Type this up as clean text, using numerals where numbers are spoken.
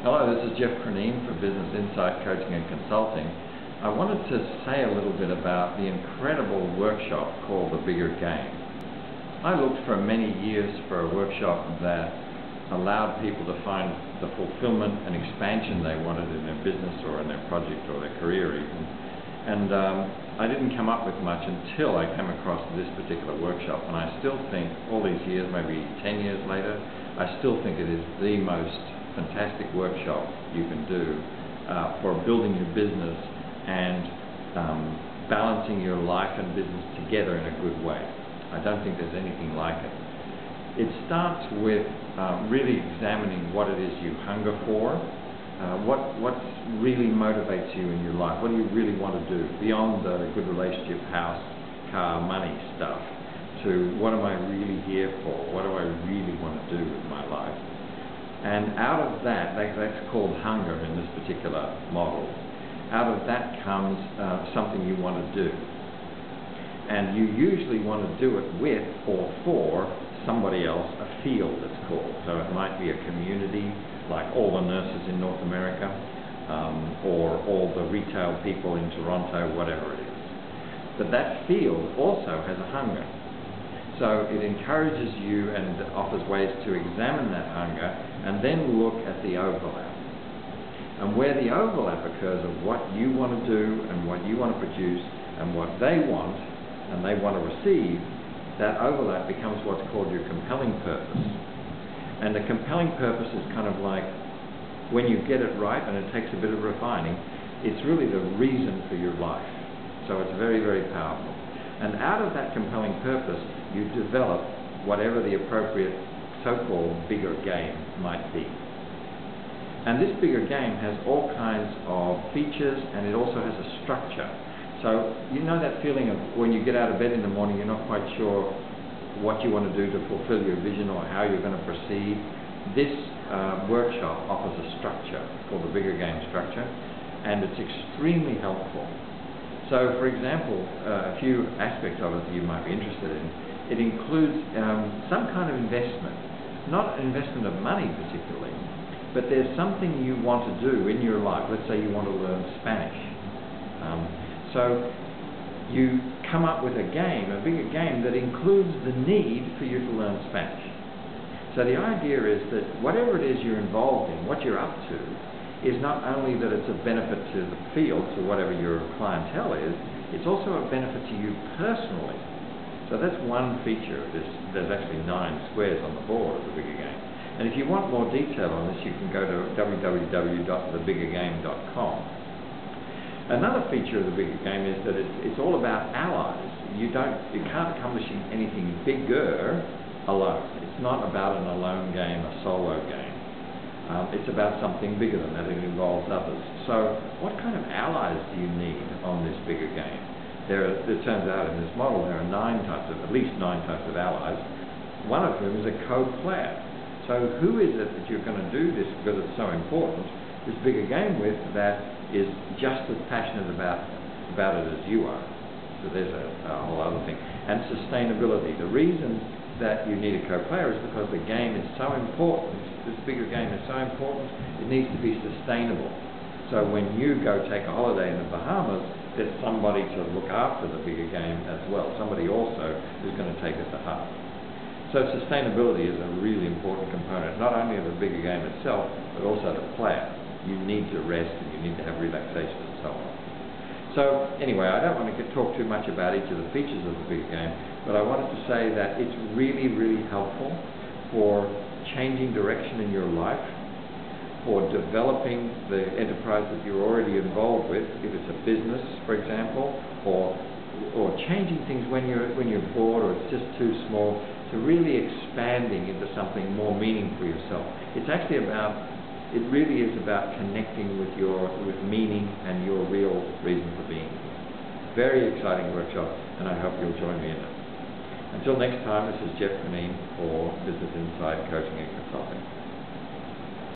Hello, this is Jeff Croneen for Business Insight Coaching and Consulting. I wanted to say a little bit about the incredible workshop called The Bigger Game. I looked for many years for a workshop that allowed people to find the fulfillment and expansion they wanted in their business or in their project or their career even. And I didn't come up with much until I came across this particular workshop, and I still think, all these years, maybe 10 years later, I still think it is the most fantastic workshop you can do for building your business and balancing your life and business together in a good way. I don't think there's anything like it. It starts with really examining what it is you hunger for, what really motivates you in your life, what do you really want to do beyond the good relationship, house, car, money stuff, to what am I really here for, what do I really want to do with my life. And out of that, that's called hunger in this particular model, out of that comes something you want to do. And you usually want to do it with or for somebody else, a field it's called. So it might be a community, like all the nurses in North America, or all the retail people in Toronto, whatever it is. But that field also has a hunger. So it encourages you and offers ways to examine that hunger and then look at the overlap. And where the overlap occurs of what you want to do and what you want to produce and what they want and they want to receive, that overlap becomes what's called your compelling purpose. And the compelling purpose is kind of like, when you get it right, and it takes a bit of refining, it's really the reason for your life. So it's very, very powerful. And out of that compelling purpose, you develop whatever the appropriate so-called bigger game might be. And this bigger game has all kinds of features, and it also has a structure. So you know that feeling of when you get out of bed in the morning, you're not quite sure what you want to do to fulfill your vision or how you're going to proceed. This workshop offers a structure called the Bigger Game structure, and it's extremely helpful. So, for example, a few aspects of it that you might be interested in. It includes some kind of investment, not an investment of money particularly, but there's something you want to do in your life. Let's say you want to learn Spanish. So you come up with a game, a bigger game that includes the need for you to learn Spanish. So the idea is that whatever it is you're involved in, what you're up to, is not only that it's a benefit to the field, to whatever your clientele is, it's also a benefit to you personally. So that's one feature. There's actually 9 squares on the board of the Bigger Game. And if you want more detail on this, you can go to www.thebiggergame.com. Another feature of the Bigger Game is that it's all about allies. You can't accomplish anything bigger alone. It's not about an alone game, a solo game. It's about something bigger than that. It involves others. So what kind of allies do you need on this bigger game? It turns out in this model there are at least nine types of allies. One of whom is a co-player. So who is it that you're going to do this, because it's so important, this bigger game with, that is just as passionate about it as you are? So there's a whole other thing. And sustainability. The reason that you need a co-player is because the game is so important. This bigger game is so important, it needs to be sustainable. So when you go take a holiday in the Bahamas, there's somebody to look after the bigger game as well, somebody also who's going to take it to heart. So sustainability is a really important component, not only of the bigger game itself, but also the player. You need to rest and you need to have relaxation and so on. So anyway, I don't want to talk too much about each of the features of the bigger game, but I wanted to say that it's really, really helpful for changing direction in your life, for developing the enterprise that you're already involved with, if it's a business, for example, or changing things when you're bored or it's just too small, to really expanding into something more meaningful for yourself. It really is about connecting with meaning and your real reason for being. Very exciting workshop, and I hope you'll join me in it. Until next time, this is Jeff Croneen for Business Insight Coaching and Consulting.